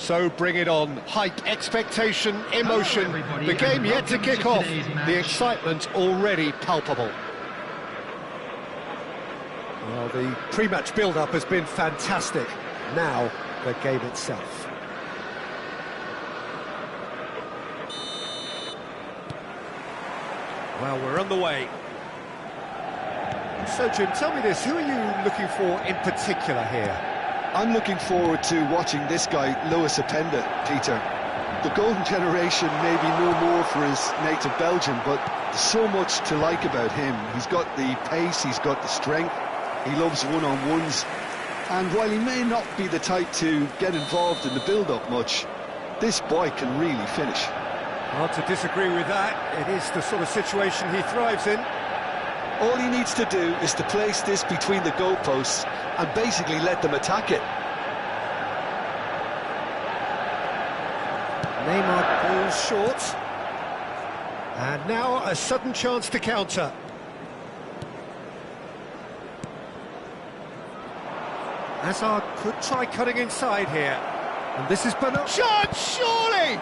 So bring it on. Hype, expectation, emotion. The game yet to kick off. The excitement already palpable. Well, the pre-match build-up has been fantastic. Now, the game itself. Well, we're on the way. So, Jim, tell me this. Who are you looking for in particular here? I'm looking forward to watching this guy, Lewis Openda, Peter. The golden generation maybe no more for his native Belgium, but there's so much to like about him. He's got the pace, he's got the strength, he loves one-on-ones, and while he may not be the type to get involved in the build-up much, this boy can really finish. Hard to disagree with that. It is the sort of situation he thrives in. All he needs to do is to place this between the goalposts and basically let them attack it. Neymar pulls short. And now a sudden chance to counter. Hazard could try cutting inside here. And this is Bernardo. Shot, surely!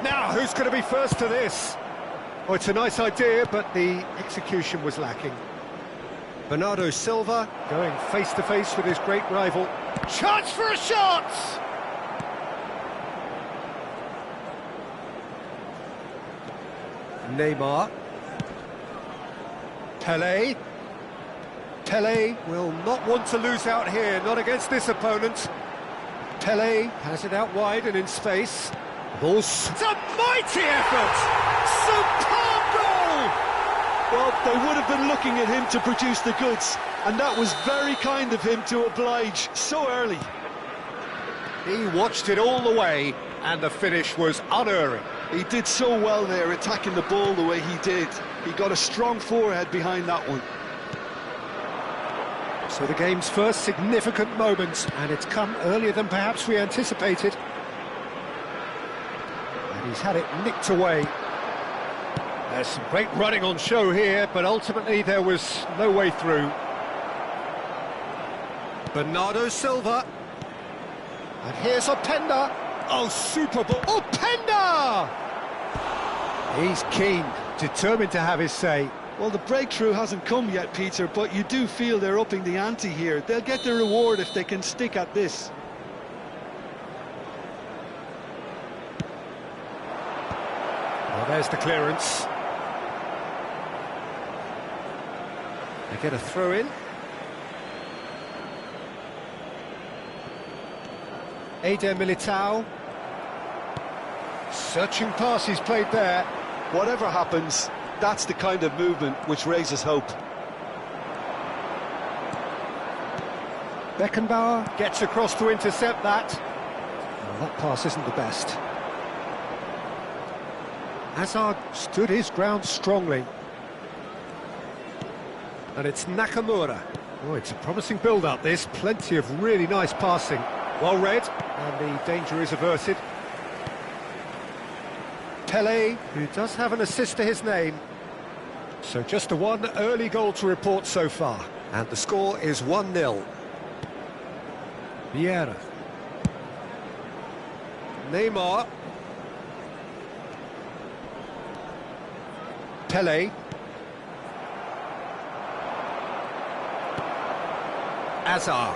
Now, who's going to be first to this? Oh, it's a nice idea, but the execution was lacking. Bernardo Silva going face-to-face with his great rival. Chance for a shot! Neymar. Pelé. Pelé will not want to lose out here, not against this opponent. Pelé has it out wide and in space. It's a mighty effort! Superb goal! Well, they would have been looking at him to produce the goods, and that was very kind of him to oblige so early. He watched it all the way, and the finish was unerring. He did so well there, attacking the ball the way he did. He got a strong forehead behind that one. So the game's first significant moment, and it's come earlier than perhaps we anticipated. And he's had it nicked away. There's some great running on show here, but ultimately there was no way through. Bernardo Silva. And here's Openda. Oh, super ball. Openda! He's keen, determined to have his say. Well, the breakthrough hasn't come yet, Peter, but you do feel they're upping the ante here. They'll get their reward if they can stick at this. Well, there's the clearance. They get a throw in. Eder Militao. Searching pass he's played there. Whatever happens, that's the kind of movement which raises hope. Beckenbauer gets across to intercept that. Well, that pass isn't the best. Hazard stood his ground strongly. And it's Nakamura. Oh, it's a promising build-up, this. Plenty of really nice passing. Well read, and the danger is averted. Pelé, who does have an assist to his name. So just a one early goal to report so far. And the score is 1-0. Vieira. Neymar. Pelé. Hazard.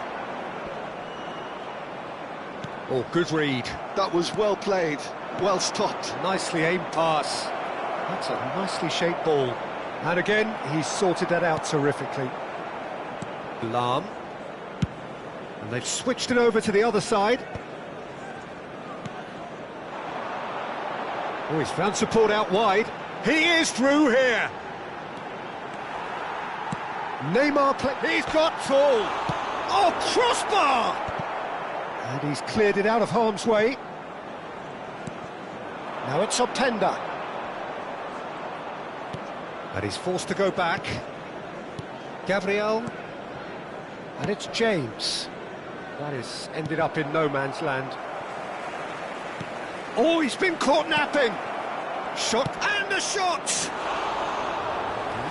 Oh, good read. That was well played, well stopped. Nicely aimed pass. That's a nicely shaped ball. And again, he's sorted that out terrifically. Lahm. And they've switched it over to the other side. Oh, he's found support out wide. He is through here. Neymar he's got full. Oh, crossbar! And he's cleared it out of harm's way. Now it's Openda. And he's forced to go back. Gabriel. And it's James. That is ended up in no man's land. Oh, he's been caught napping. Shot and a shot.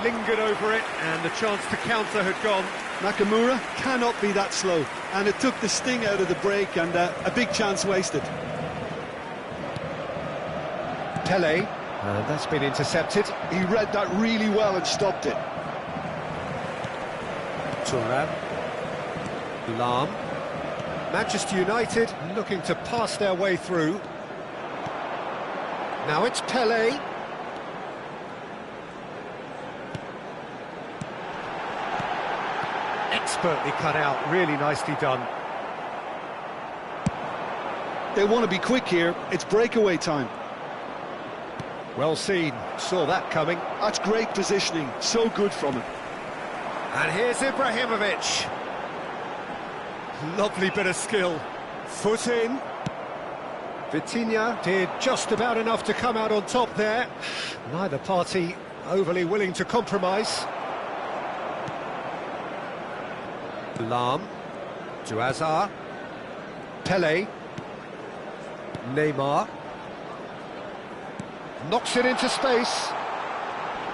Lingered over it, and the chance to counter had gone. Nakamura cannot be that slow, and it took the sting out of the break, and a big chance wasted. Pele, that's been intercepted. He read that really well and stopped it. Thuram. Lahm. Manchester United looking to pass their way through. Now it's Pele. Expertly cut out, really nicely done. They want to be quick here, it's breakaway time. Well seen, saw that coming. That's great positioning, so good from him. And here's Ibrahimovic. Lovely bit of skill. Foot in. Vitinha did just about enough to come out on top there. Neither party overly willing to compromise. Lahm to Hazard. Pele. Neymar. Knocks it into space.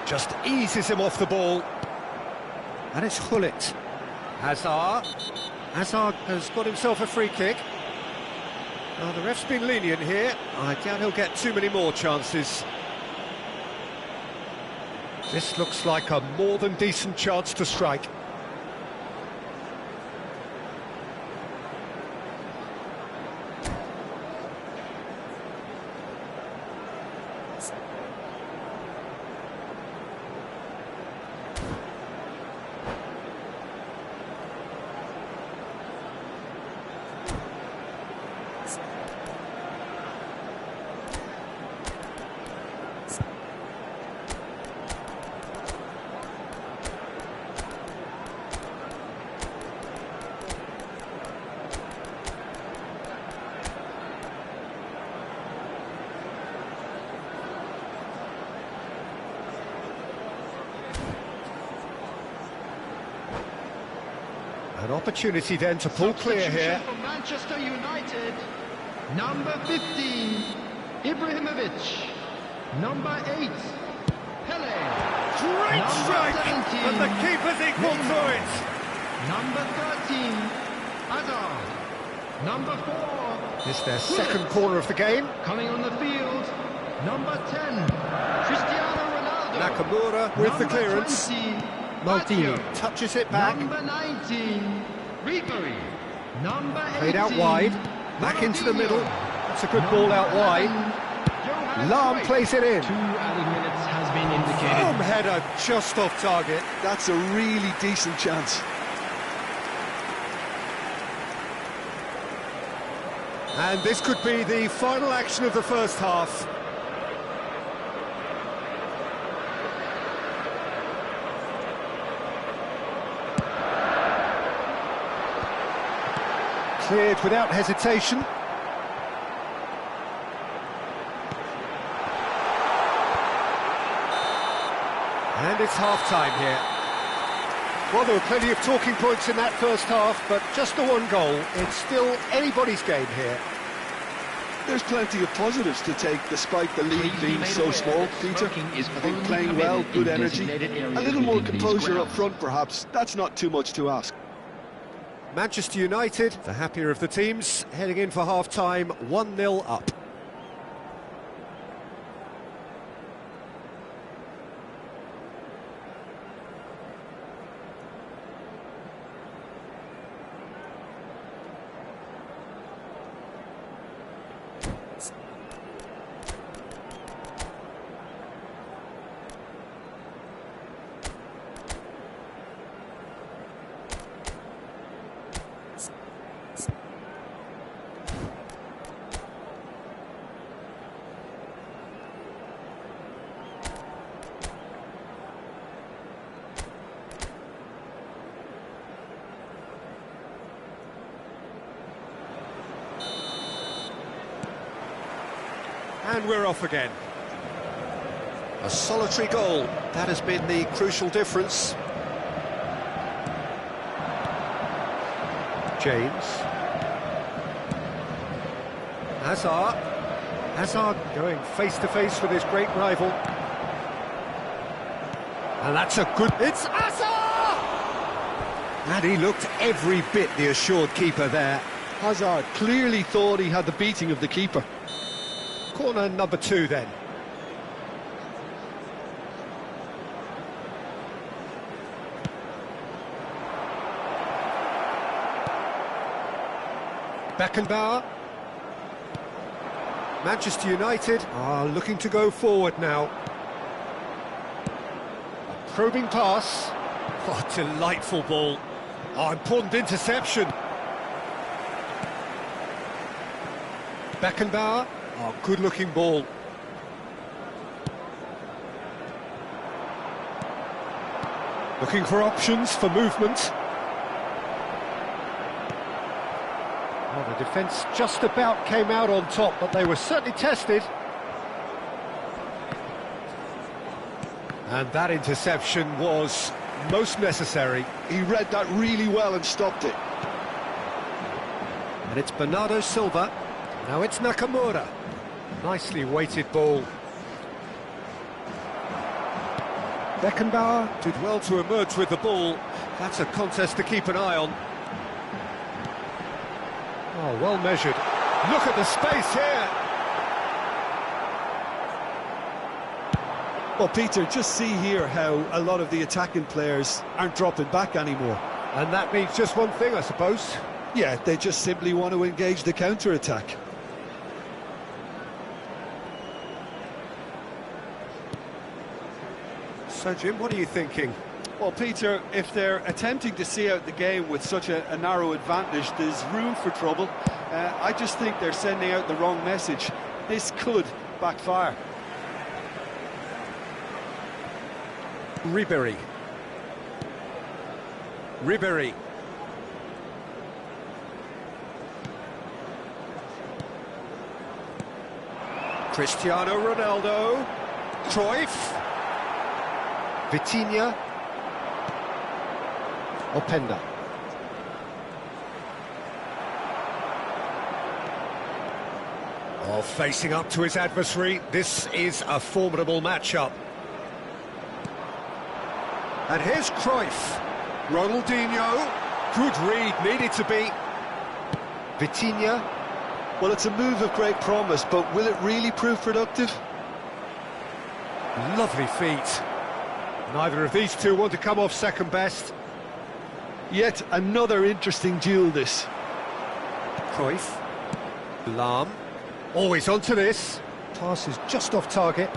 Just eases him off the ball. And it's Gullit. Hazard. Hazard has got himself a free kick. Well, the ref's been lenient here. I doubt he'll get too many more chances. This looks like a more than decent chance to strike. An opportunity then to pull clear here. For Manchester United, number 15, Ibrahimovic. Number 8, Pele. Great Number strike! 17, And the keeper's equal to it! Number 13, Hazard. Number 4, This their second corner of the game. coming on the field, number 10, Cristiano Ronaldo. Nakamura with the Number clearance. 20, Maldini Baggio. touches it back. Number 19, Ribery. Number 18, Played out wide. Back into the middle. That's a good ball out wide. Lahm plays it in. 2 added minutes has been indicated. Boom header just off target. That's a really decent chance. And this could be the final action of the first half. Cleared without hesitation. And it's half-time here. Well, there were plenty of talking points in that first half, but just the one goal. It's still anybody's game here. There's plenty of positives to take despite the lead being so small, Peter. I think playing well, good energy, a little more composure up front perhaps, that's not too much to ask. Manchester United, the happier of the teams, heading in for half-time, 1-0 up. And we're off again. A solitary goal, that has been the crucial difference. James. Hazard. Hazard going face-to-face with his great rival. And that's a good... It's Hazard! And he looked every bit the assured keeper there. Hazard clearly thought he had the beating of the keeper. Corner number 2 then. Beckenbauer. Manchester United are looking to go forward now. A probing pass. Oh, delightful ball. Oh, important interception. Beckenbauer. Oh, good-looking ball. Looking for options for movement. Well, the defence just about came out on top, but they were certainly tested. And that interception was most necessary. He read that really well and stopped it. And it's Bernardo Silva. Now it's Nakamura. Nicely weighted ball. Beckenbauer did well to emerge with the ball. That's a contest to keep an eye on. Oh, well measured. Look at the space here. Well, Peter, just see here how a lot of the attacking players aren't dropping back anymore. And that means just one thing, I suppose. Yeah, they just simply want to engage the counter-attack. So, Jim, what are you thinking? Well, Peter, if they're attempting to see out the game with such a narrow advantage, there's room for trouble. I just think they're sending out the wrong message. This could backfire. Ribéry. Cristiano Ronaldo. Cruyff. Vitinha. Openda. Oh, facing up to his adversary. This is a formidable matchup. And here's Cruyff. Ronaldinho. Good read, needed to be. Vitinha. Well, it's a move of great promise, but will it really prove productive? Lovely feet. Neither of these two want to come off second best. Yet another interesting duel, this. Cruyff. Lahm. Always onto this. Pass is just off target.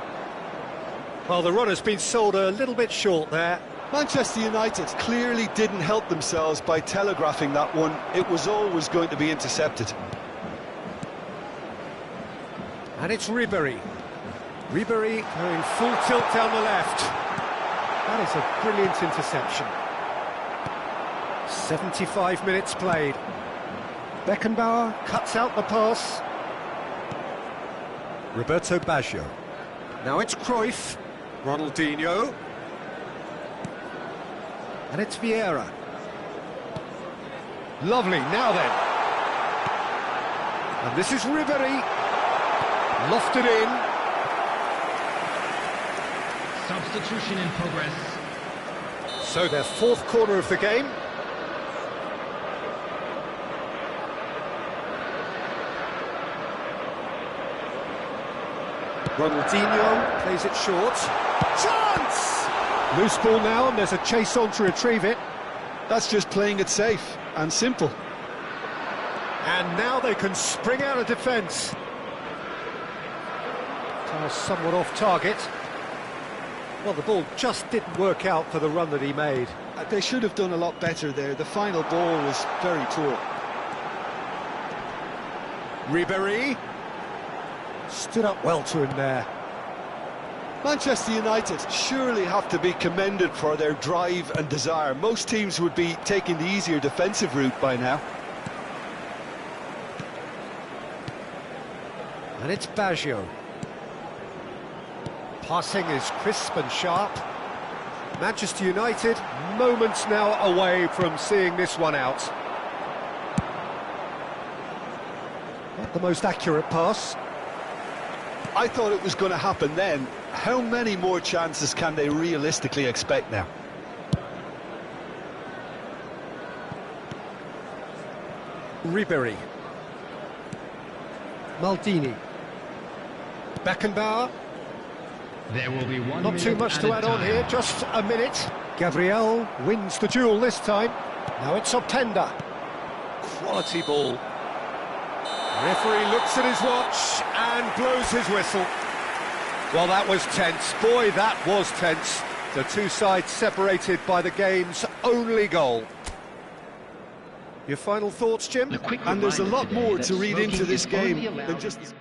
Well, the runner's been sold a little bit short there. Manchester United clearly didn't help themselves by telegraphing that one. It was always going to be intercepted. And it's Ribéry. Ribéry going full tilt down the left. That is a brilliant interception. 75 minutes played. Beckenbauer cuts out the pass. Roberto Baggio. Now it's Cruyff. Ronaldinho. And it's Vieira. Lovely, now then. And this is Ribéry. Lofted in. Substitution in progress. So their fourth corner of the game. Ronaldinho plays it short. Chance! Loose ball now, and there's a chase on to retrieve it. That's just playing it safe and simple. And now they can spring out of defence. Somewhat off target. Well, the ball just didn't work out for the run that he made. They should have done a lot better there. The final ball was very poor. Ribéry stood up well to him there. Manchester United surely have to be commended for their drive and desire. Most teams would be taking the easier defensive route by now. And it's Baggio. Passing is crisp and sharp. Manchester United moments now away from seeing this one out. Not the most accurate pass. I thought it was going to happen then. How many more chances can they realistically expect now? Ribéry. Maldini. Beckenbauer. There will be 1 Not minute too much to add on here, just a minute. Gabriel wins the duel this time. Now it's Openda. Quality ball. Referee looks at his watch and blows his whistle. Well, that was tense. Boy, that was tense. The two sides separated by the game's only goal. Your final thoughts, Jim? And there's a lot more to read into this game than just...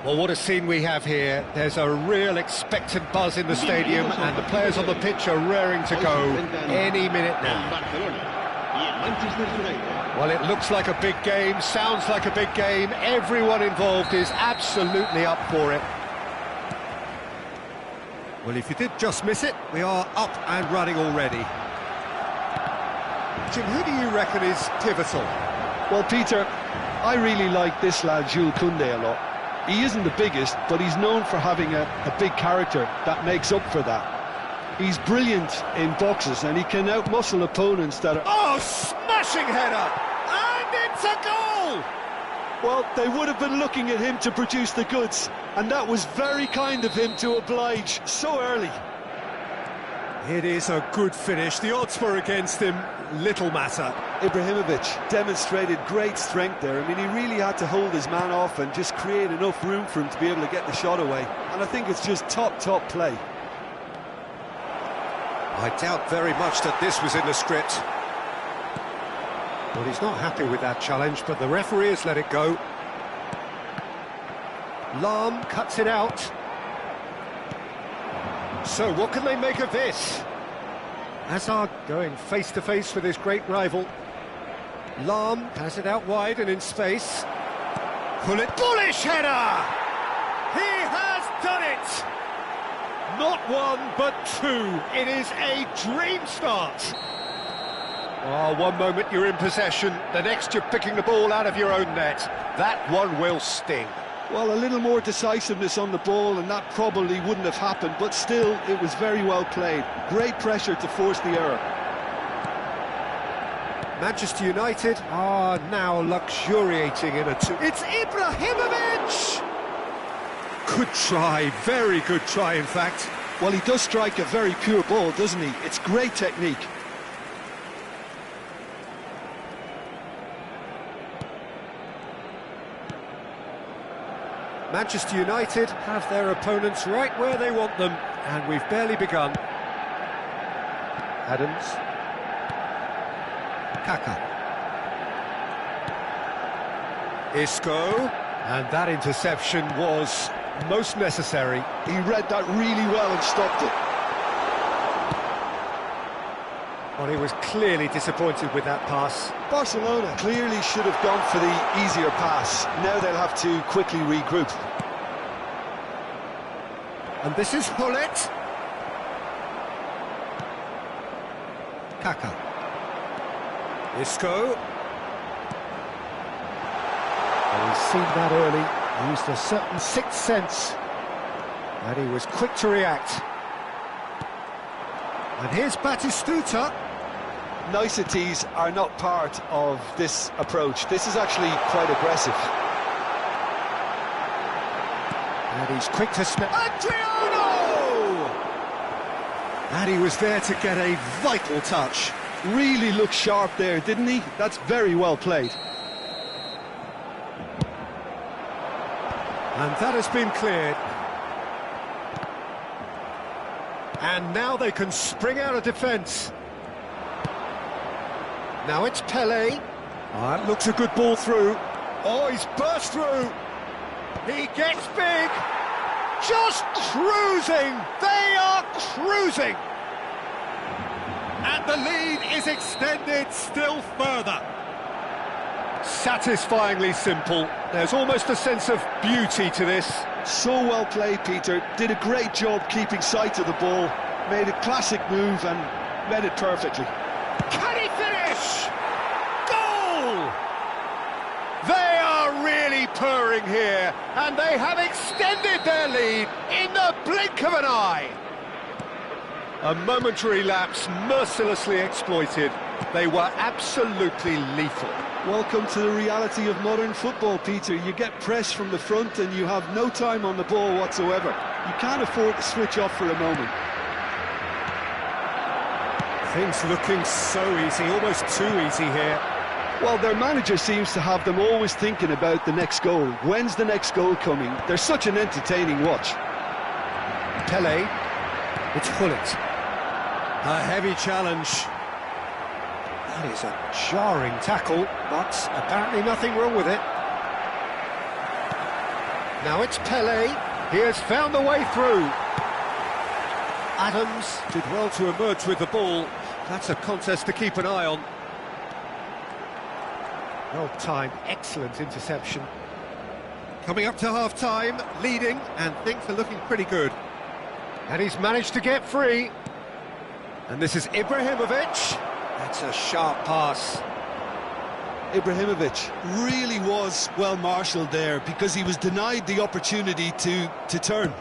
Well, what a scene we have here. There's a real expectant buzz in the stadium and the players on the pitch are raring to go any minute now. Well, it looks like a big game, sounds like a big game. Everyone involved is absolutely up for it. Well, if you did just miss it, we are up and running already. Jim, who do you reckon is pivotal? Well, Peter, I really like this lad, Jules Koundé, a lot. He isn't the biggest, but he's known for having a big character that makes up for that. He's brilliant in boxes, and he can outmuscle opponents that are... Oh, smashing header! And it's a goal! Well, they would have been looking at him to produce the goods, and that was very kind of him to oblige so early. It is a good finish. The odds were against him, little matter. Ibrahimovic demonstrated great strength there. I mean, he really had to hold his man off and just create enough room for him to be able to get the shot away. And I think it's just top play. I doubt very much that this was in the script. Well, he's not happy with that challenge, but the referee has let it go. Lahm cuts it out. So, what can they make of this? Hazard going face-to-face with his great rival. Lahm has it out wide and in space. Bullish header! He has done it! Not one, but two. It is a dream start. Oh, one moment you're in possession, the next you're picking the ball out of your own net. That one will sting. Well, a little more decisiveness on the ball and that probably wouldn't have happened, but still, it was very well played. Great pressure to force the error. Manchester United are now luxuriating in a two. It's Ibrahimovic! Good try, very good try in fact. Well, he does strike a very pure ball, doesn't he? It's great technique. Manchester United have their opponents right where they want them, and we've barely begun. Adams. Kaka. Isco. And that interception was most necessary. He read that really well and stopped it. Well, he was clearly disappointed with that pass. Barcelona clearly should have gone for the easier pass. Now they'll have to quickly regroup. And this is Hullet. Kaka. Isco. Well, he's seen that early, used a certain sixth sense, and he was quick to react. And here's Batistuta. Niceties are not part of this approach. This is actually quite aggressive. And he's quick to snap. Adriano! And he was there to get a vital touch. Really looked sharp there, didn't he? That's very well played. And that has been cleared. And now they can spring out of defence. Now it's Pelé. Oh, that looks a good ball through. Oh, he's burst through. He gets big. Just cruising. They are cruising. And the lead is extended still further. Satisfyingly simple. There's almost a sense of beauty to this. So well played, Peter. Did a great job keeping sight of the ball. Made a classic move and read it perfectly. Can he finish? Goal! They are really purring here, and they have extended their lead in the blink of an eye. A momentary lapse mercilessly exploited. They were absolutely lethal. Welcome to the reality of modern football, Peter. You get press from the front and you have no time on the ball whatsoever. You can't afford to switch off for a moment. Things looking so easy, almost too easy here. Well, their manager seems to have them always thinking about the next goal. When's the next goal coming? They're such an entertaining watch. Pelé. It's Hullet. A heavy challenge. That is a jarring tackle, but apparently nothing wrong with it. Now it's Pelé. He has found the way through. Adams did well to emerge with the ball. That's a contest to keep an eye on. Well timed, excellent interception. Coming up to half-time, leading, and things are looking pretty good. And he's managed to get free. And this is Ibrahimovic. That's a sharp pass. Ibrahimovic really was well marshalled there because he was denied the opportunity to turn.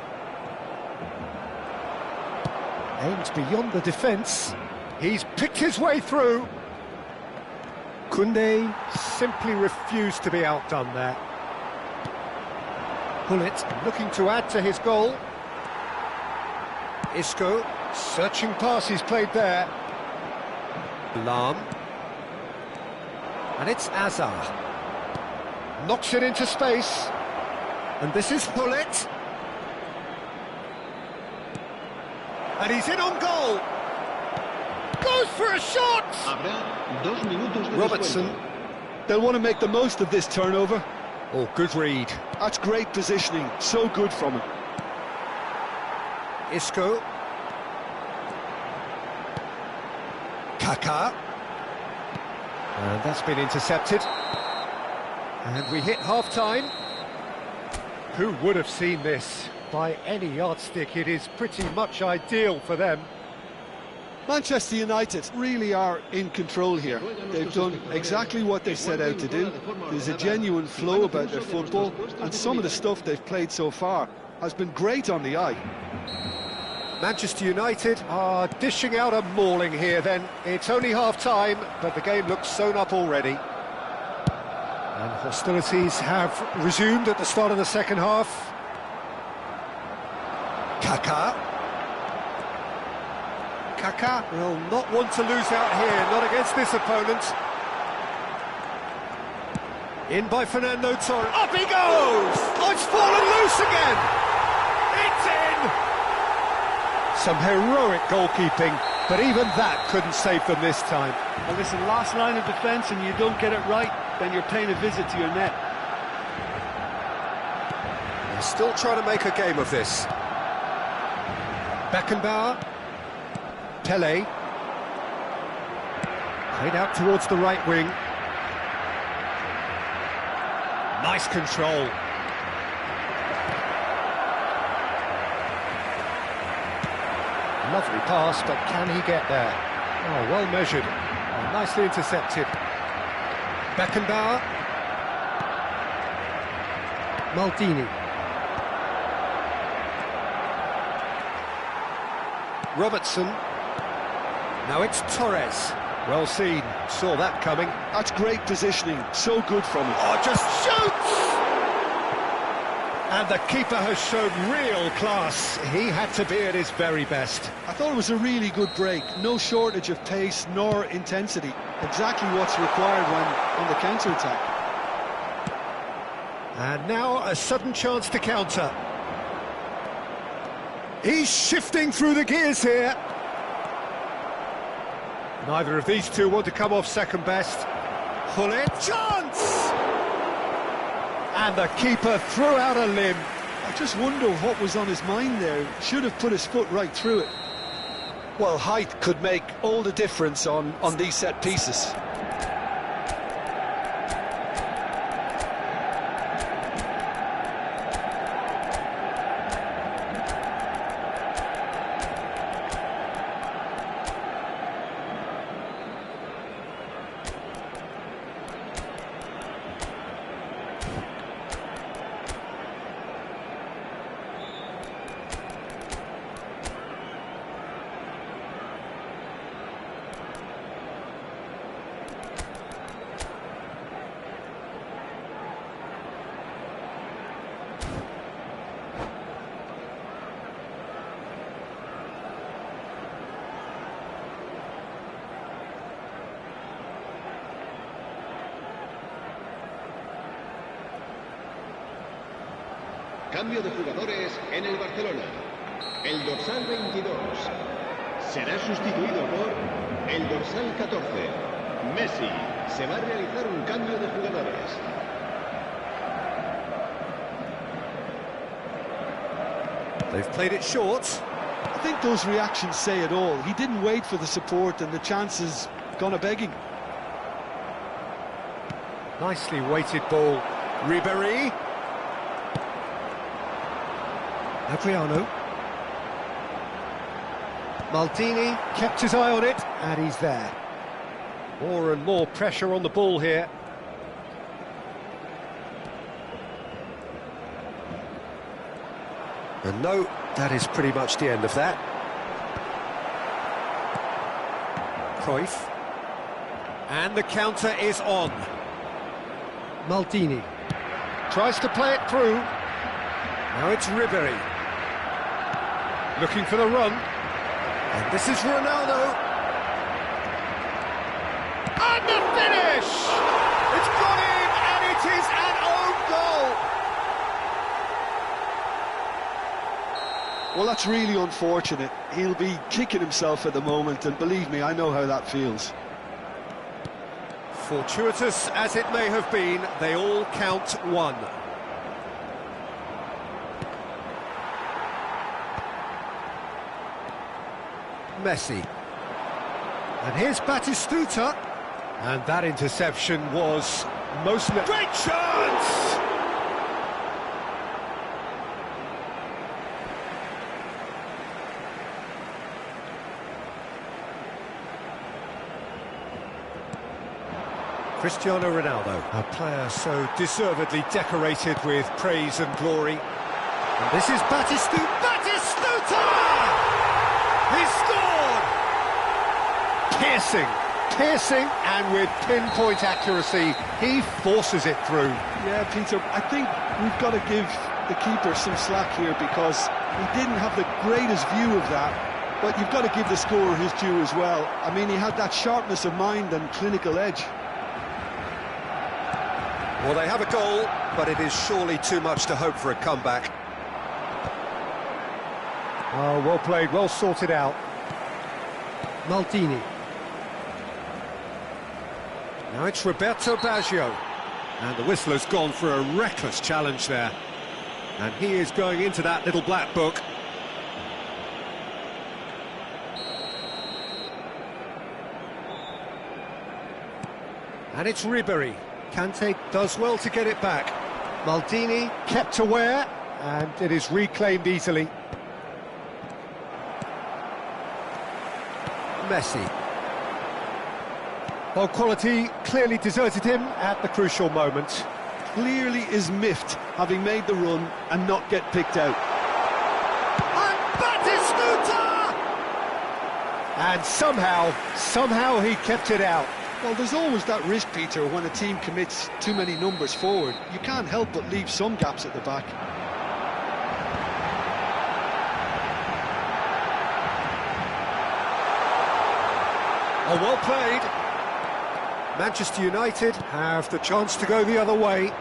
Aims beyond the defence. He's picked his way through. Koundé simply refused to be outdone there. Hullet looking to add to his goal. Isco, searching passes played there. Lam. And it's Azar. Knocks it into space. And this is Hullet. And he's in on goal. Goes for a shot! Robertson. They'll want to make the most of this turnover. Oh, good read. That's great positioning. So good from him. Isco. Kaka. And that's been intercepted. And we hit half-time. Who would have seen this? by any yardstick, it is pretty much ideal for them. Manchester United really are in control here. They've done exactly what they set out to do. There's a genuine flow about their football, and some of the stuff they've played so far has been great on the eye. Manchester United are dishing out a mauling here then. It's only half-time, but the game looks sewn up already. And hostilities have resumed at the start of the second half. Kaká will not want to lose out here, not against this opponent. In by Fernando Torres. Up he goes! Oh, it's fallen loose again! It's in! Some heroic goalkeeping, but even that couldn't save them this time. And listen, last line of defence and you don't get it right, then you're paying a visit to your net. They're still trying to make a game of this. Beckenbauer. Pelé. Played out towards the right wing. Nice control. Lovely pass, but can he get there? Oh, well measured. Oh, nicely intercepted. Beckenbauer. Maldini. Robertson. Now it's Torres. Well seen, saw that coming. That's great positioning, so good from him. Oh, just shoots! And the keeper has shown real class. He had to be at his very best. I thought it was a really good break. No shortage of pace nor intensity. Exactly what's required when on the counter-attack. And now a sudden chance to counter. He's shifting through the gears here. Neither of these two want to come off second best. Hullet, chance! And the keeper threw out a limb. I just wonder what was on his mind there. Should have put his foot right through it. Well, height could make all the difference on these set pieces. Cambio de jugadores en el Barcelona. El dorsal 22 será sustituido por el dorsal 14. Messi. Se va a realizar un cambio de jugadores. They've played it short. I think those reactions say it all. He didn't wait for the support and the chances gone a-begging. Nicely weighted ball. Ribéry. Adriano. Maldini kept his eye on it, and he's there. More and more pressure on the ball here. And no, that is pretty much the end of that. Cruyff. And the counter is on. Maldini. Tries to play it through. Now it's Ribéry. Looking for the run. And this is Ronaldo. And the finish! It's gone in, and it is an own goal! Well, that's really unfortunate. He'll be kicking himself at the moment, and believe me, I know how that feels. Fortuitous as it may have been, they all count one. Messi. And here's Batistuta. And that interception was most... Great chance! Cristiano Ronaldo, a player so deservedly decorated with praise and glory. And this is Batistuta! He scored! Piercing, and with pinpoint accuracy, he forces it through. Yeah, Peter, I think we've got to give the keeper some slack here because he didn't have the greatest view of that. But you've got to give the scorer his due as well. I mean, he had that sharpness of mind and clinical edge. Well, they have a goal, but it is surely too much to hope for a comeback. Oh, well played, well sorted out. Maldini. Now it's Roberto Baggio. And the whistle has gone for a reckless challenge there. And he is going into that little black book. And it's Ribery. Kante does well to get it back. Maldini kept aware, and it is reclaimed easily. Messi. Well, quality clearly deserted him at the crucial moment. Clearly is miffed, having made the run and not get picked out. And Batistuta! And somehow he kept it out. Well, there's always that risk, Peter, when a team commits too many numbers forward. You can't help but leave some gaps at the back. Oh, well played. Manchester United have the chance to go the other way.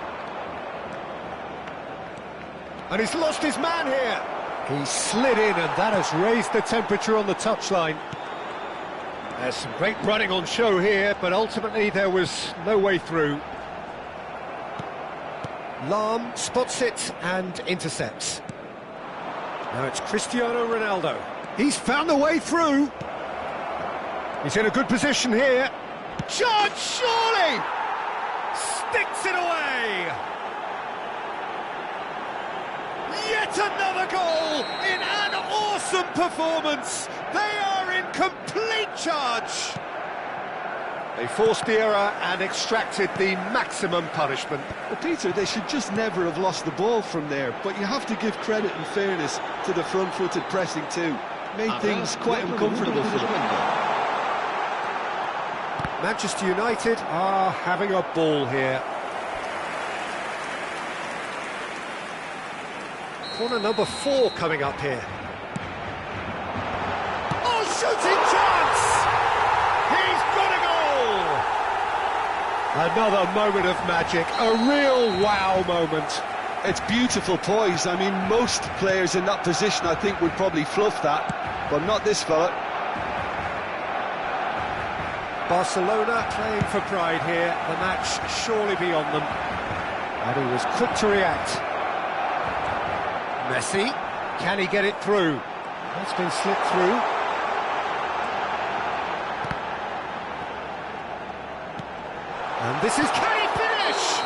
And he's lost his man here. He slid in, and that has raised the temperature on the touchline. There's some great running on show here, but ultimately there was no way through. Lahm spots it and intercepts. Now it's Cristiano Ronaldo. He's found a way through. He's in a good position here. Chance, surely! Sticks it away! Yet another goal in an awesome performance. They are in complete charge. They forced the error and extracted the maximum punishment. Well, Peter, they should just never have lost the ball from there, but you have to give credit and fairness to the front-footed pressing too. Made things quite uncomfortable for them. Manchester United are having a ball here. Corner number 4 coming up here. Oh, shooting chance! He's got a goal! Another moment of magic, a real wow moment. It's beautiful poise. I mean, most players in that position, I think, would probably fluff that, but not this fella. Barcelona playing for pride here, the match surely beyond them. And he was quick to react. Messi, can he get it through? That's been slipped through. And this is, can he finish?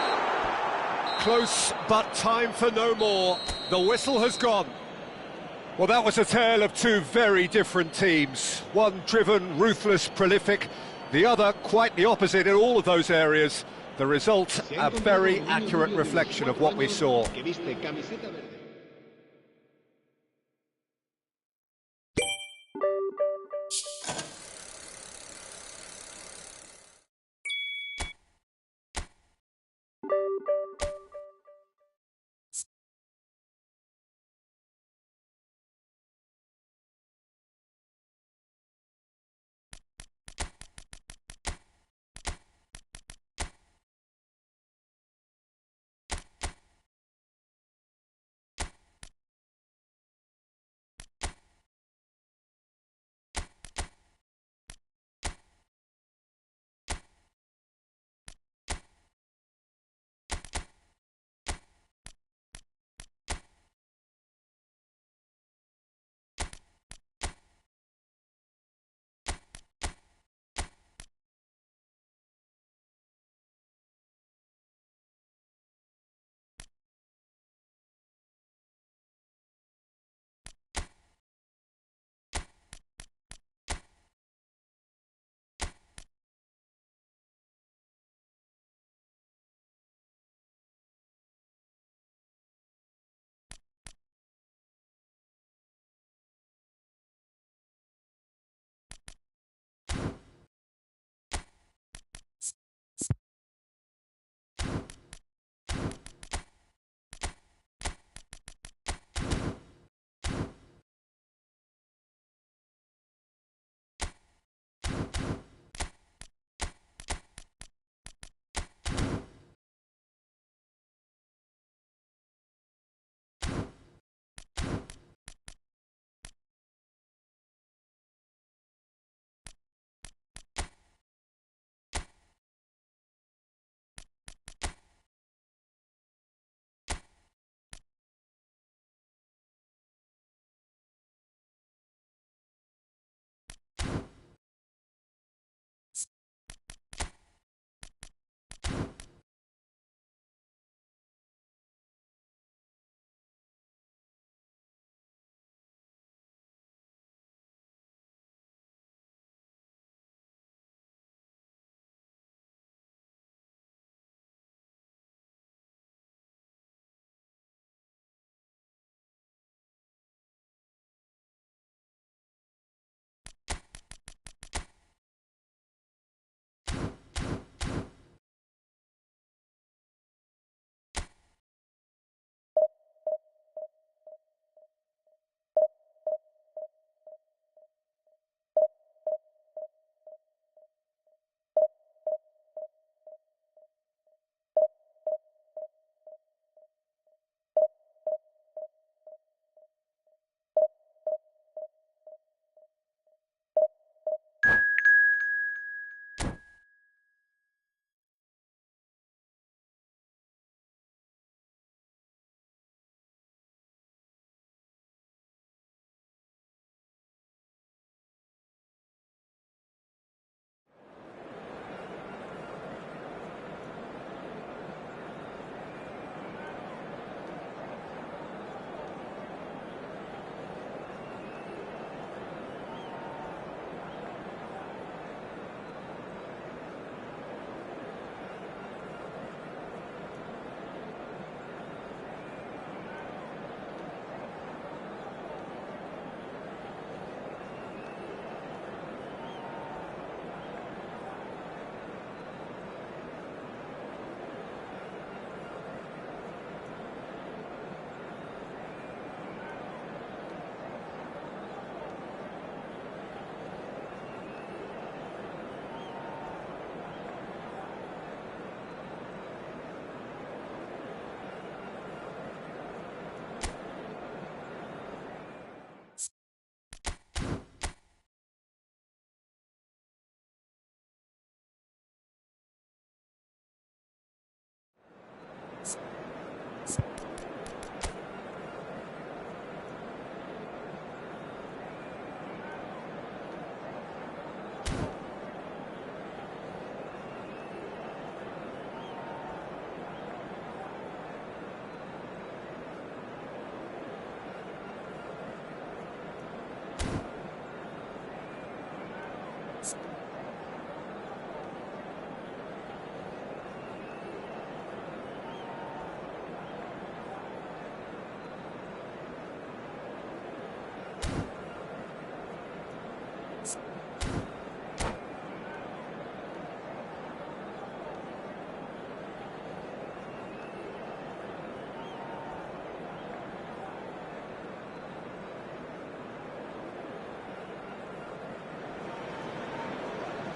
Close, but time for no more. The whistle has gone. Well, that was a tale of two very different teams. One driven, ruthless, prolific. The other, quite the opposite in all of those areas. The result, a very accurate reflection of what we saw.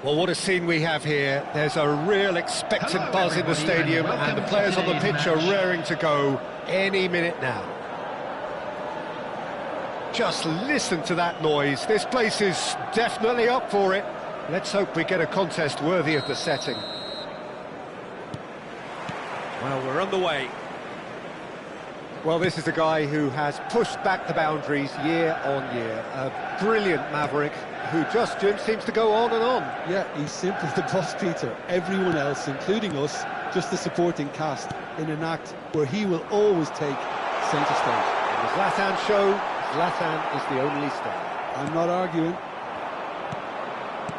Well, what a scene we have here. There's a real expectant Hello, buzz in the everybody, stadium, and and the welcome players to on the today's pitch are match. raring to go any minute now. Just listen to that noise. This place is definitely up for it. Let's hope we get a contest worthy of the setting. Well, we're on the way. Well, this is a guy who has pushed back the boundaries year on year. A brilliant maverick who just seems to go on and on. Yeah, he's simply the boss, Peter. Everyone else, including us, just the supporting cast, in an act where he will always take centre stage. In the Zlatan show, Zlatan is the only star. I'm not arguing.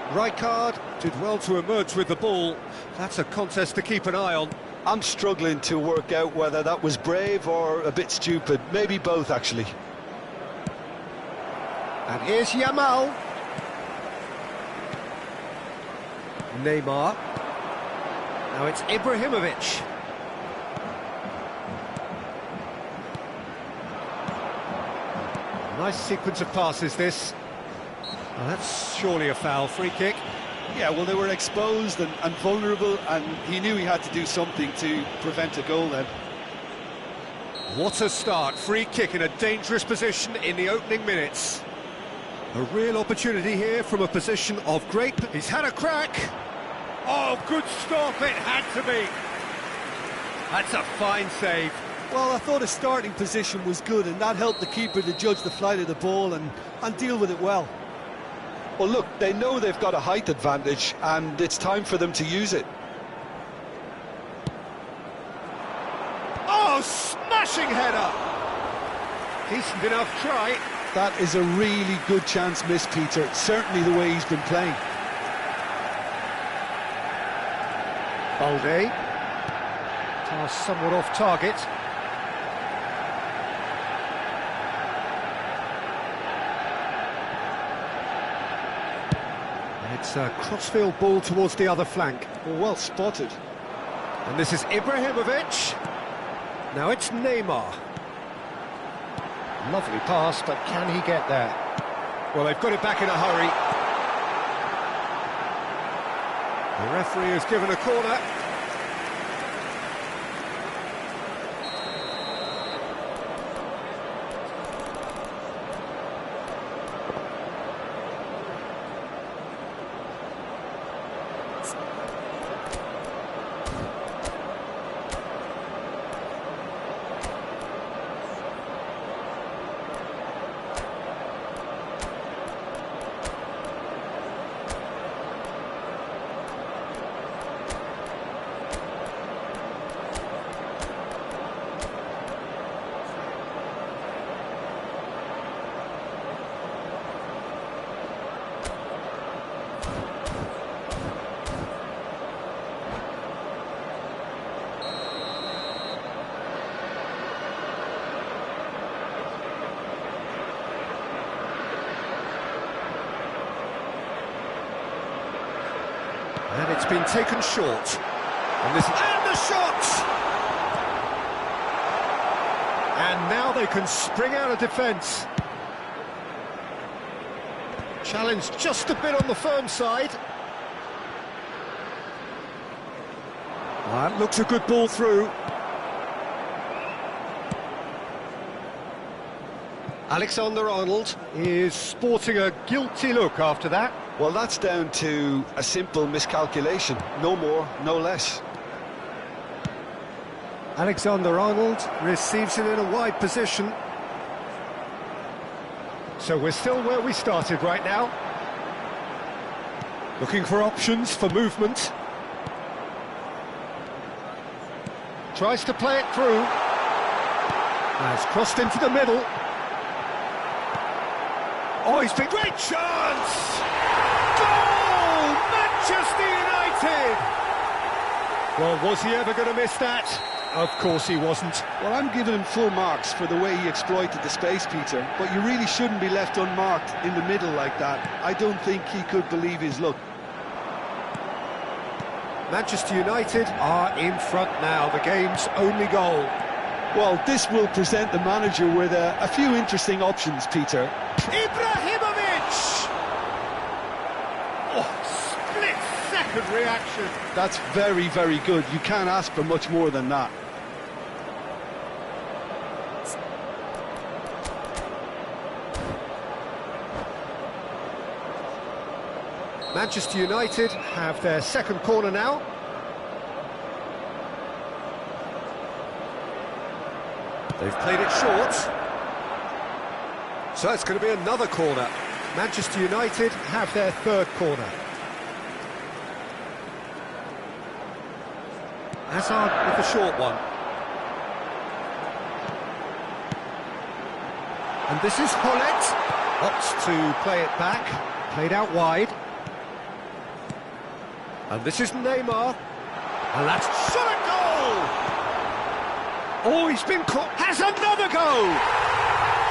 Rijkaard did well to emerge with the ball. That's a contest to keep an eye on. I'm struggling to work out whether that was brave or a bit stupid. Maybe both, actually. And here's Yamal. Neymar. Now it's Ibrahimovic. Nice sequence of passes, this. Oh, that's surely a foul. Free kick. Yeah, well, they were exposed and vulnerable, and he knew he had to do something to prevent a goal then. What a start. Free kick in a dangerous position in the opening minutes. A real opportunity here from a position of great... He's had a crack. Oh, good stop. It had to be. That's a fine save. Well, I thought his starting position was good, and that helped the keeper to judge the flight of the ball and deal with it well. Well, look, they know they've got a height advantage, and it's time for them to use it. Oh, smashing header! Decent enough try. That is a really good chance missed, Peter. Certainly the way he's been playing. Balde. Pass somewhat off target. It's a crossfield ball towards the other flank. Well spotted. And this is Ibrahimovic. Now it's Neymar. Lovely pass, but can he get there? Well, they've got it back in a hurry. The referee has given a corner. And it's been taken short. And the shot! And now they can spring out of defence. Challenged just a bit on the firm side. That looks a good ball through. Alexander-Arnold is sporting a guilty look after that. Well, that's down to a simple miscalculation. No more, no less. Alexander-Arnold receives it in a wide position. So we're still where we started right now. Looking for options for movement. Tries to play it through. Has crossed into the middle. Oh, he's been... Great chance! Goal! Manchester United! Well, was he ever going to miss that? Of course he wasn't. Well, I'm giving him full marks for the way he exploited the space, Peter, but you really shouldn't be left unmarked in the middle like that. I don't think he could believe his luck. Manchester United are in front now, the game's only goal. Well, this will present the manager with a few interesting options, Peter. Ibrahimovic! Oh, split second reaction. That's very, very good. You can't ask for much more than that. Manchester United have their second corner now. They've played it short. So it's going to be another corner. Manchester United have their third corner. Hazard with the short one. And this is Hollett. Opts to play it back. Played out wide. And this is Neymar. And that's shot at goal! Oh, he's been caught. Has another go!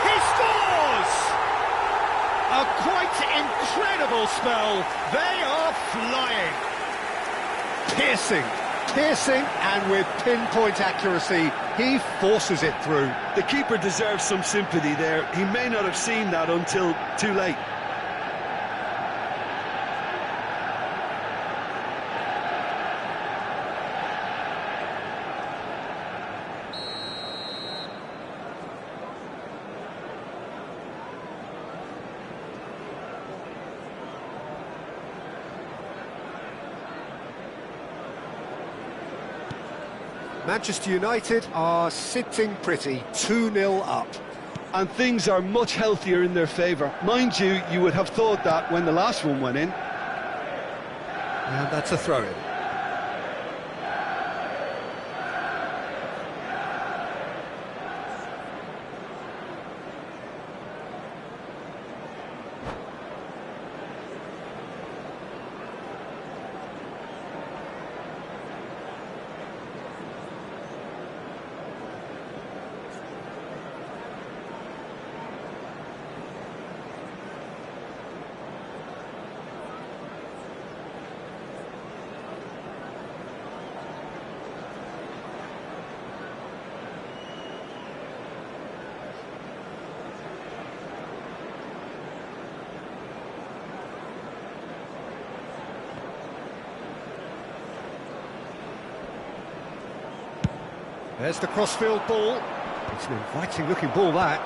He scores! A quite incredible spell. They are flying. Piercing, and with pinpoint accuracy, he forces it through. The keeper deserves some sympathy there. He may not have seen that until too late. Manchester United are sitting pretty, 2-0 up. And things are much healthier in their favour. Mind you, you would have thought that when the last one went in. And that's a throw-in. There's the crossfield ball. It's an inviting looking ball, that.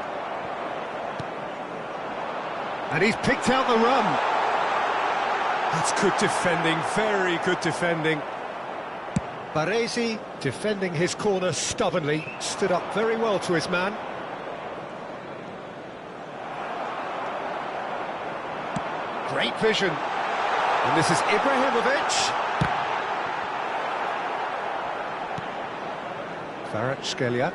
And he's picked out the run. That's good defending, very good defending. Baresi defending his corner stubbornly, stood up very well to his man. Great vision. And this is Ibrahimovic. Kvaratskhelia.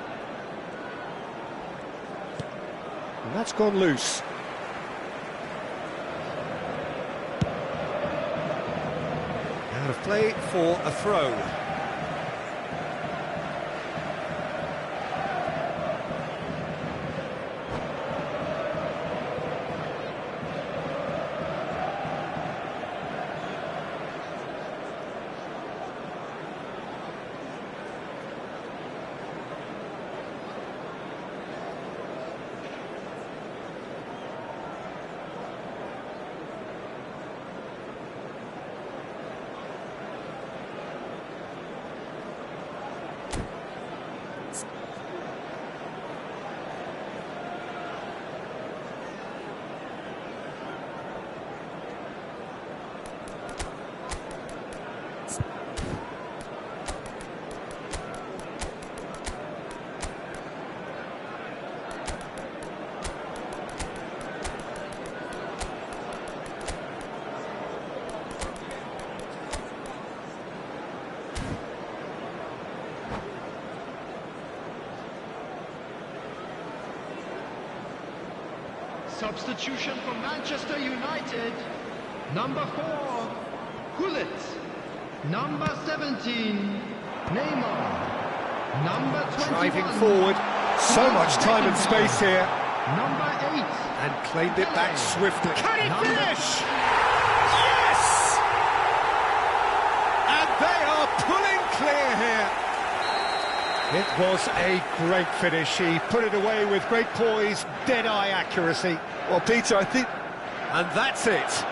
And that's gone loose. Out of play for a throw. Substitution for Manchester United. Number 4, Gullit. Number 17, Neymar. Number 21. Driving forward, so much time and space here. Number 8. And claimed it back swiftly. Can he finish? Yes! And they are pulling clear here. It was a great finish. He put it away with great poise, dead-eye accuracy. Well, Peter, I think... And that's it.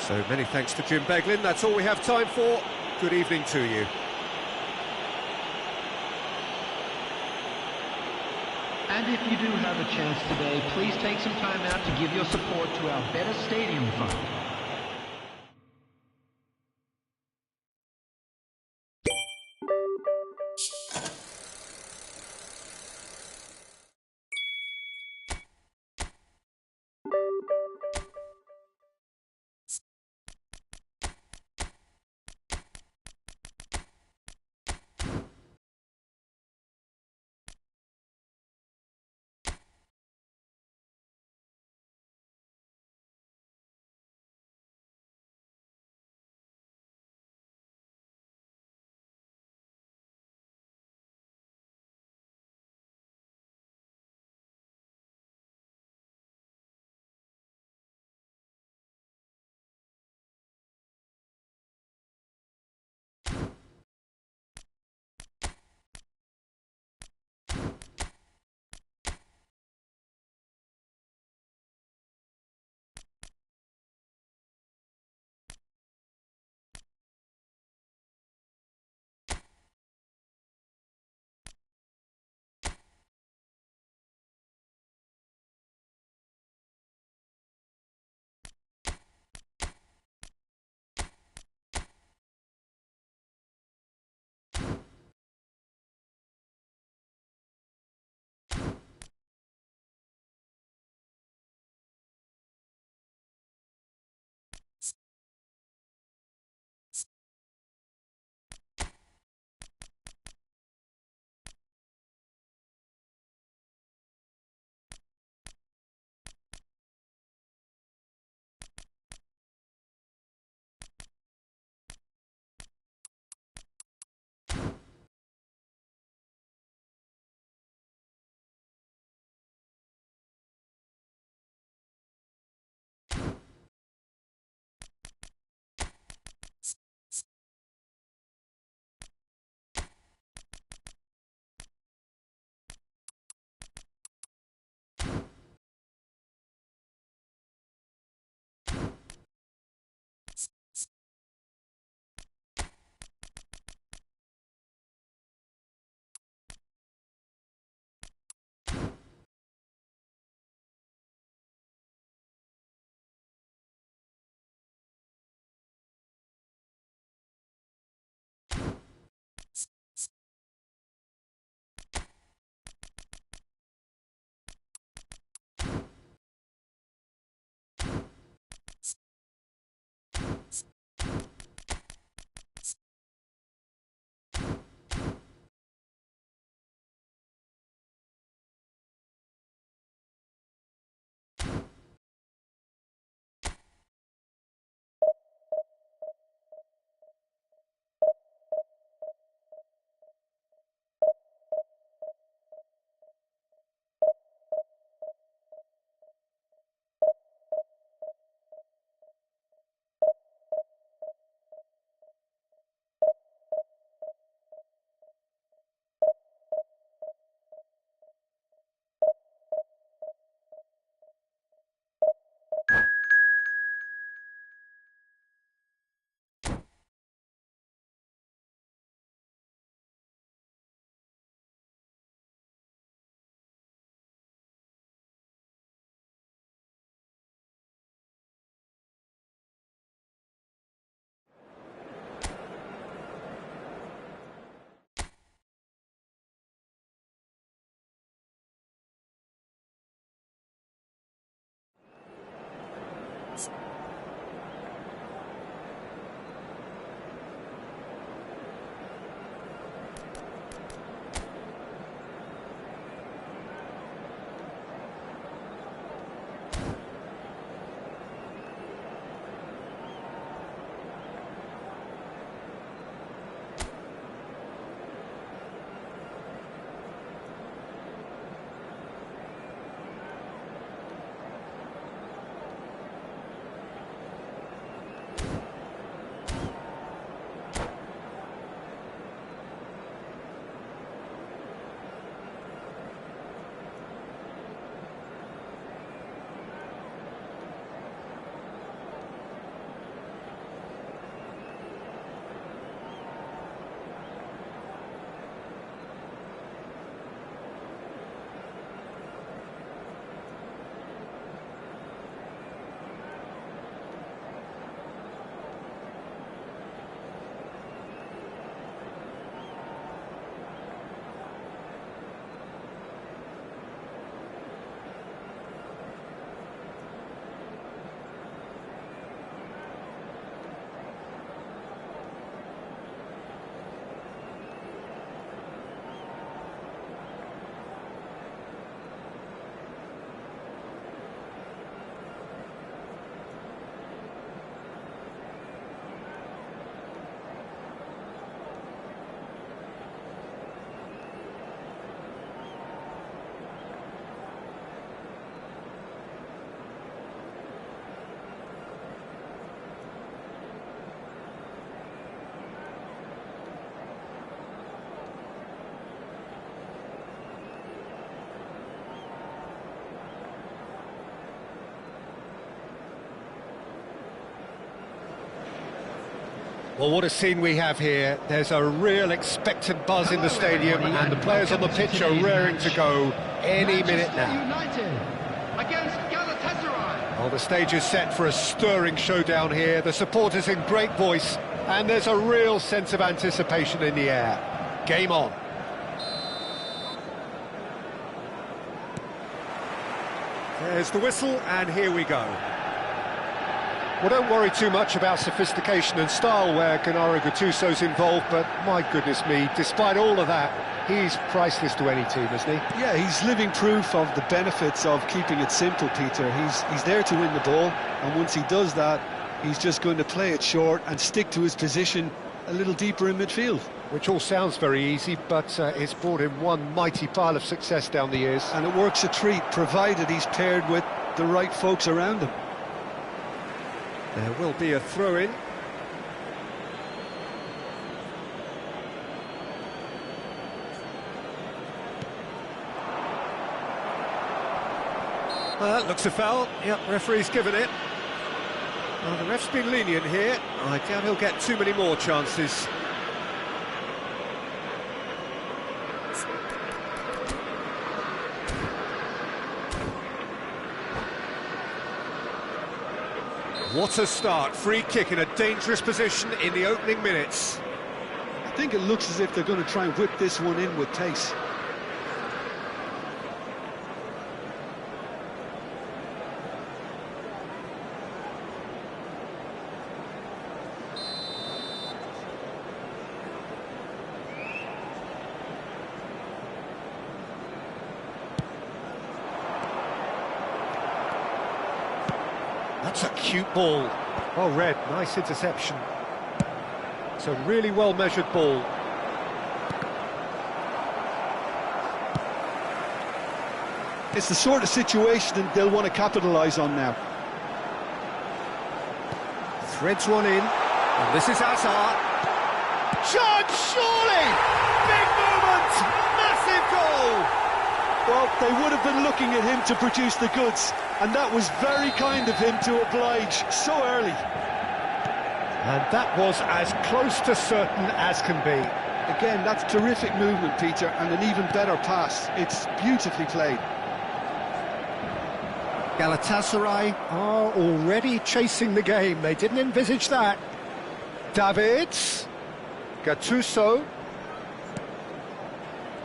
So many thanks to Jim Beglin. That's all we have time for. Good evening to you. And if you do have a chance today, please take some time out to give your support to our Better Stadium Fund. Well, what a scene we have here. There's a real expectant buzz in the stadium, and the players on the pitch are raring to go any minute now. United against Galatasaray. Well, the stage is set for a stirring showdown here. The supporters in great voice, and there's a real sense of anticipation in the air. Game on. There's the whistle, and here we go. Well, don't worry too much about sophistication and style where Gennaro Gattuso's involved, but my goodness me, despite all of that, he's priceless to any team, isn't he? Yeah, he's living proof of the benefits of keeping it simple, Peter. He's there to win the ball, and once he does that, he's just going to play it short and stick to his position a little deeper in midfield. Which all sounds very easy, but it's brought him one mighty pile of success down the years. And it works a treat, provided he's paired with the right folks around him. There will be a throw-in. Well, that looks a foul. Yep, referee's given it. Well, the ref's been lenient here. I doubt he'll get too many more chances. What a start. Free kick in a dangerous position in the opening minutes. I think it looks as if they're going to try and whip this one in with pace. That's a cute ball. Well read, nice interception. It's a really well-measured ball. It's the sort of situation that they'll want to capitalise on now. Threads one in, and this is Hazard. Shot, surely! Big moment! Massive goal! Well, they would have been looking at him to produce the goods, and that was very kind of him to oblige so early. And that was as close to certain as can be. Again, that's terrific movement, Peter, and an even better pass. It's beautifully played. Galatasaray are already chasing the game. They didn't envisage that. Davids, Gattuso.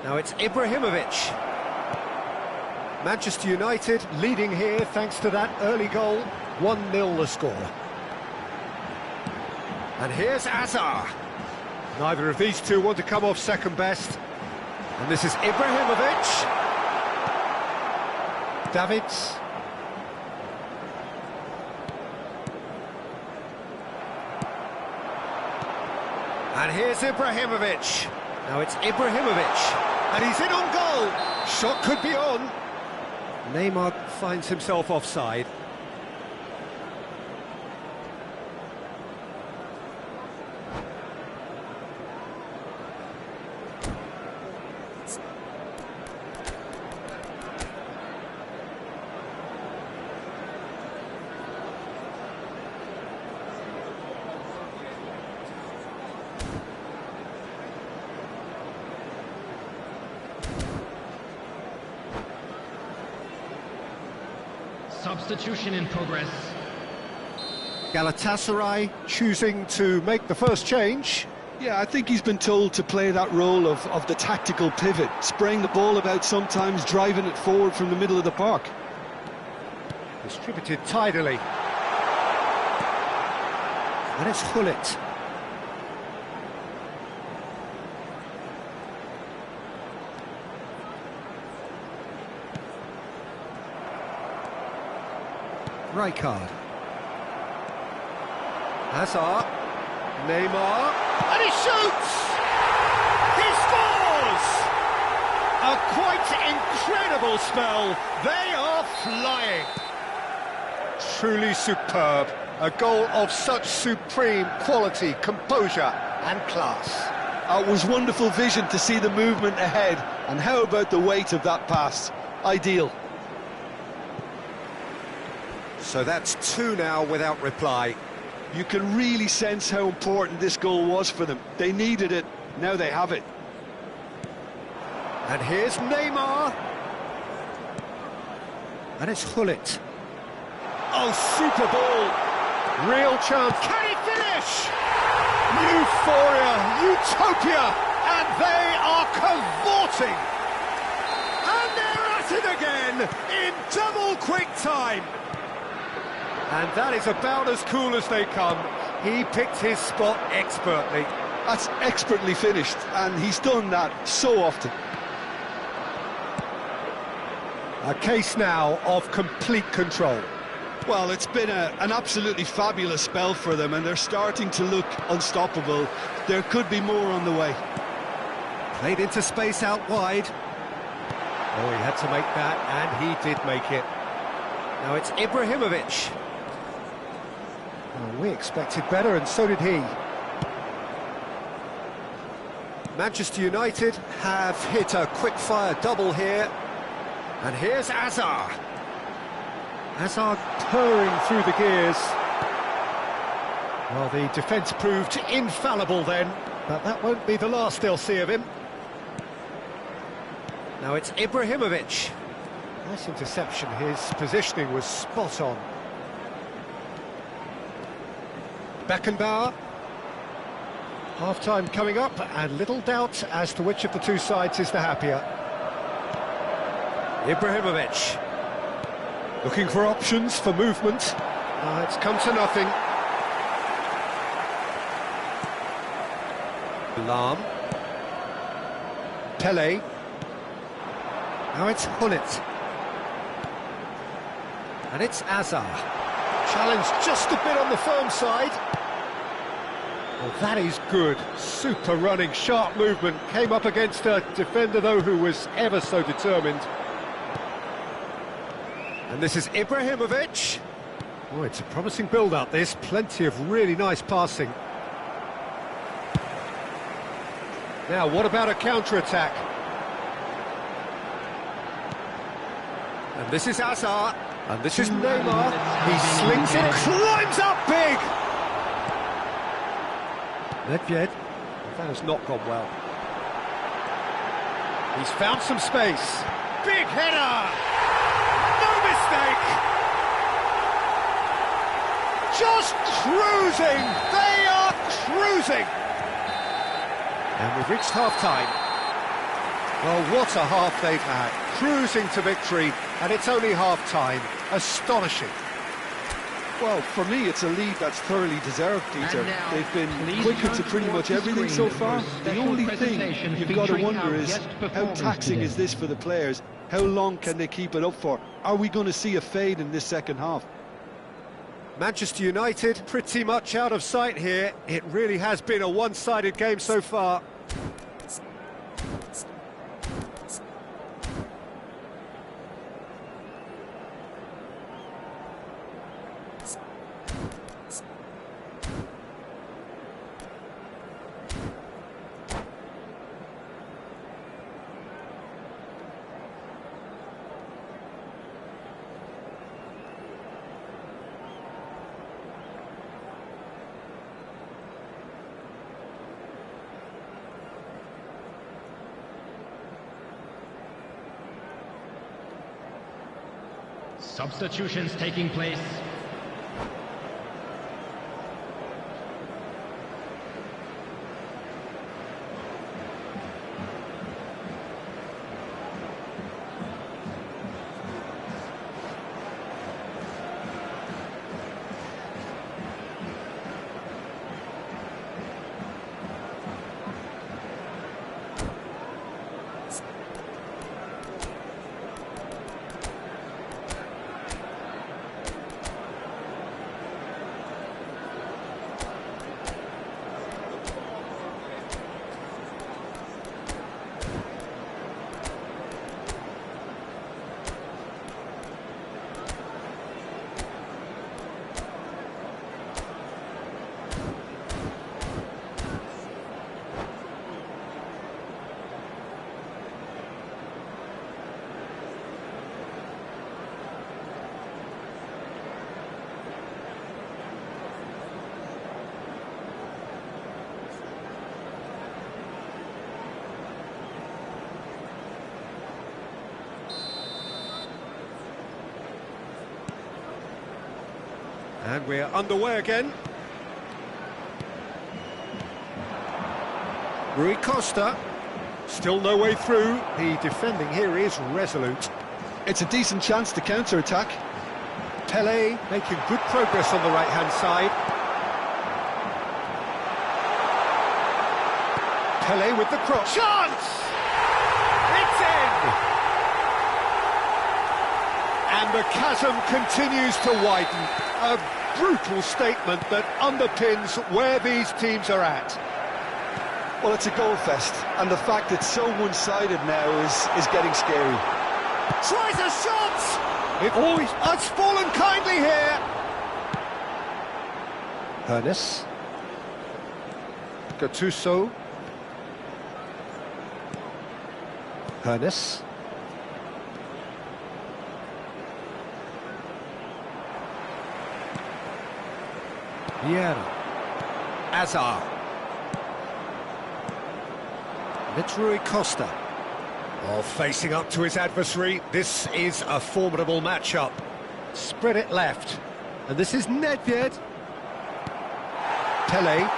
Now it's Ibrahimovic. Manchester United leading here thanks to that early goal. 1-0 the score. And here's Hazard. Neither of these two want to come off second best. And this is Ibrahimovic. Davids. And here's Ibrahimovic. Now it's Ibrahimovic. And he's in on goal. Shot could be on. Neymar finds himself offside. Substitution in progress. Galatasaray choosing to make the first change. Yeah, I think he's been told to play that role of the tactical pivot, spraying the ball about sometimes, driving it forward from the middle of the park. Distributed tidily. And it's Hullet. Rijkaard. Hazard. Neymar. And he shoots! He scores! A quite incredible spell. They are flying. Truly superb. A goal of such supreme quality, composure and class. It was wonderful vision to see the movement ahead. And how about the weight of that pass? Ideal. So that's two now without reply. You can really sense how important this goal was for them. They needed it, now they have it. And here's Neymar. And it's Hullet. Oh, super ball. Real chance. Can he finish? Euphoria, utopia, and they are cavorting. And they're at it again in double quick time. And that is about as cool as they come. He picked his spot expertly. That's expertly finished, and he's done that so often. A case now of complete control. Well, it's been an absolutely fabulous spell for them, and they're starting to look unstoppable. There could be more on the way. Played into space out wide. Oh, he had to make that, and he did make it. Now it's Ibrahimovic. Well, we expected better, and so did he. Manchester United have hit a quick-fire double here. And here's Azar. Azar purring through the gears. Well, the defence proved infallible then, but that won't be the last they'll see of him. Now it's Ibrahimovic. Nice interception, his positioning was spot on. Beckenbauer. Half-time coming up, and little doubt as to which of the two sides is the happier. Ibrahimovic. Looking for options for movement. It's come to nothing. Lahm. Pele. Now it's Hullet. And it's Azar. Challenge just a bit on the firm side. Well, that is good. Super running, sharp movement. Came up against a defender, though, who was ever so determined. And this is Ibrahimovic. Oh, it's a promising build-up, this. Plenty of really nice passing. Now, what about a counter-attack? And this is Azar. And this is Neymar. He slings it, climbs up big! Nedved. That has not gone well. He's found some space. Big header! No mistake! Just cruising! They are cruising! And we've reached half-time. Well, what a half they've had. Cruising to victory, and it's only half-time. Astonishing. Well, for me, it's a lead that's thoroughly deserved, Peter. They've been quicker to pretty much everything so far. The only thing you've got to wonder is, how taxing is this for the players? How long can they keep it up for? Are we going to see a fade in this second half? Manchester United pretty much out of sight here. It really has been a one-sided game so far. Substitutions taking place. And we're underway again. Rui Costa, still no way through. The defending here is resolute. It's a decent chance to counter-attack. Pele making good progress on the right-hand side. Pele with the cross. Chance! It's in! And the chasm continues to widen. A brutal statement that underpins where these teams are at. Well, it's a goal fest, and the fact it's so one-sided now is getting scary. Tries a shot! It's fallen kindly here. Ernest. Gattuso. Ernest. Vieira. Azar. It's Rui Costa. Oh, facing up to his adversary, this is a formidable matchup. Spread it left. And this is Nedved. Pele.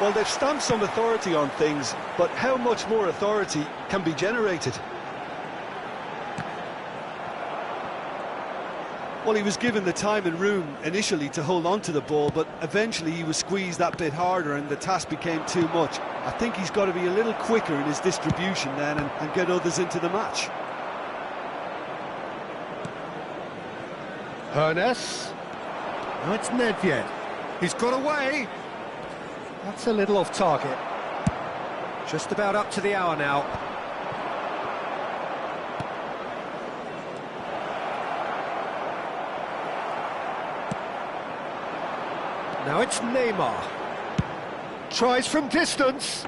Well, they've stamped some authority on things, but how much more authority can be generated? Well, he was given the time and room initially to hold on to the ball, but eventually he was squeezed that bit harder and the task became too much. I think he's got to be a little quicker in his distribution then and get others into the match. Ernest. Now it's Nedved. He's got away. That's a little off target. Just about up to the hour now. Now it's Neymar. Tries from distance.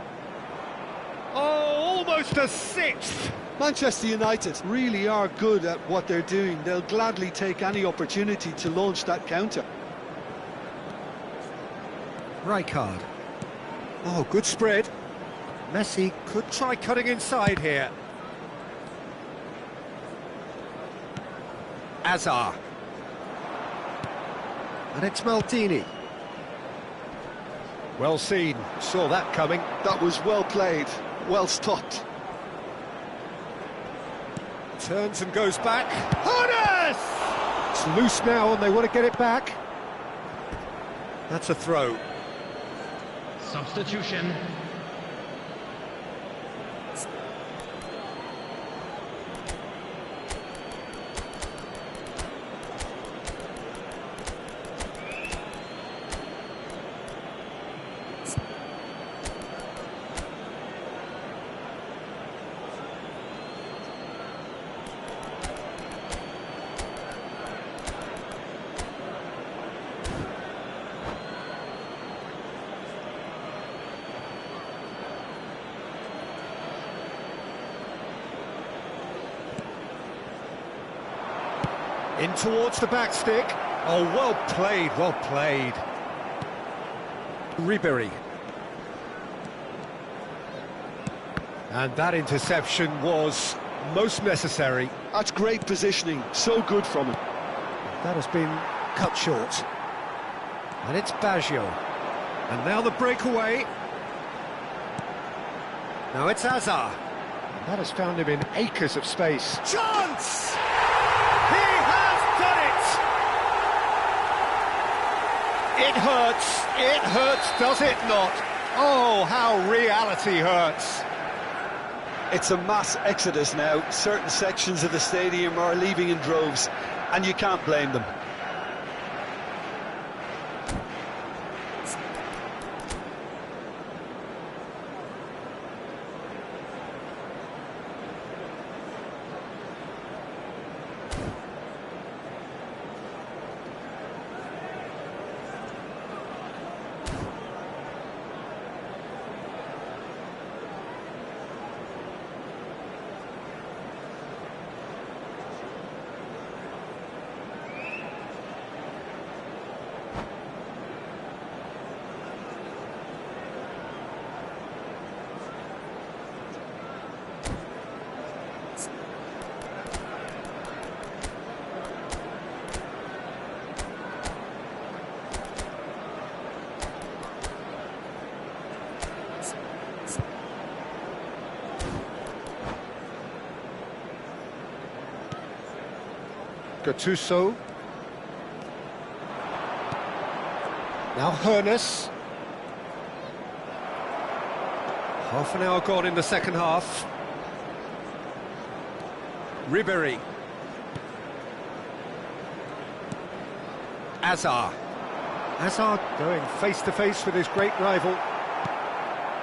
Oh, almost a sixth. Manchester United really are good at what they're doing. They'll gladly take any opportunity to launch that counter. Rijkaard. Oh, good spread. Messi could try cutting inside here. Azar. And it's Maldini. Well seen, saw that coming. That was well played, well stopped. Turns and goes back. Ernest! It's loose now and they want to get it back. That's a throw. Substitution. In towards the back stick. Oh, well played, well played. Ribéry. And that interception was most necessary. That's great positioning, so good from him. That has been cut short. And it's Baggio. And now the breakaway. Now it's Azar. That has found him in acres of space. Chance! He has done it! It hurts, does it not? Oh, how reality hurts. It's a mass exodus now. Certain sections of the stadium are leaving in droves, and you can't blame them. Gattuso. Now Hoeneß. Half an hour gone in the second half. Ribéry. Hazard. Hazard going face-to-face with his great rival.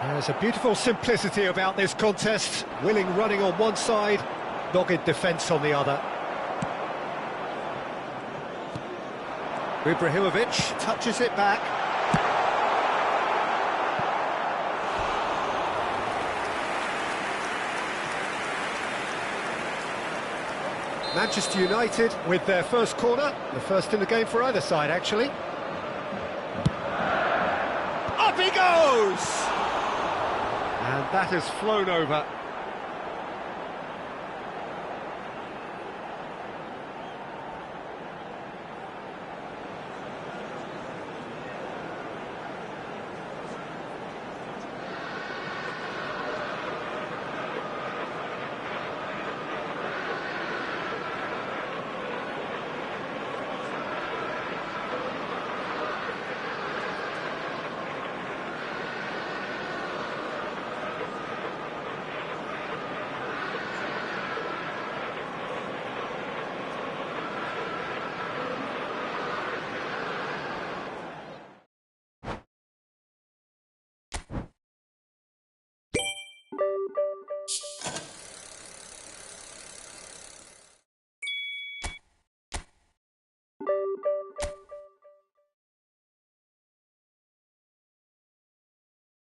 There's a beautiful simplicity about this contest. Willing running on one side, dogged defence on the other. Ibrahimovic touches it back. Manchester United with their first corner, the first in the game for either side, actually. Up he goes! And that has flown over.